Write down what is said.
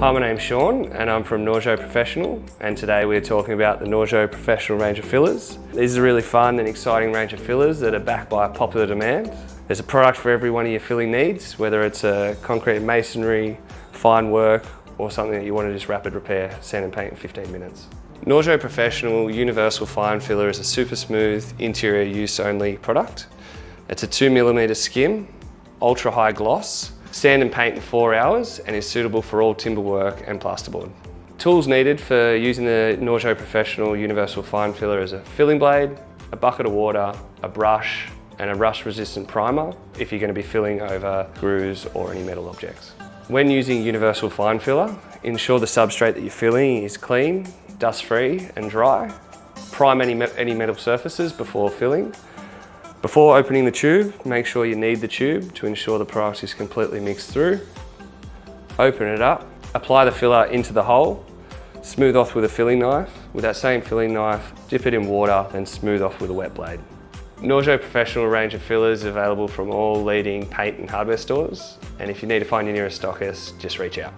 Hi, my name's Sean and I'm from Nordsjö Professional, and today we're talking about the Nordsjö Professional range of fillers. These are really fun and exciting range of fillers that are backed by popular demand. There's a product for every one of your filling needs, whether it's a concrete masonry, fine work, or something that you want to just rapid repair, sand and paint in 15 minutes. Nordsjö Professional Universal Fine Filler is a super smooth, interior use only product. It's a 2mm skim, ultra high gloss, sand and paint in 4 hours, and is suitable for all timber work and plasterboard. Tools needed for using the Nordsjö Professional Universal Fine Filler is a filling blade, a bucket of water, a brush, and a rust resistant primer if you're going to be filling over screws or any metal objects. When using Universal Fine Filler, ensure the substrate that you're filling is clean, dust-free and dry. Prime any metal surfaces before filling. Before opening the tube, make sure you knead the tube to ensure the product is completely mixed through. Open it up, apply the filler into the hole, smooth off with a filling knife. With that same filling knife, dip it in water and smooth off with a wet blade. Nordsjö Professional range of fillers is available from all leading paint and hardware stores, and if you need to find your nearest stockist, just reach out.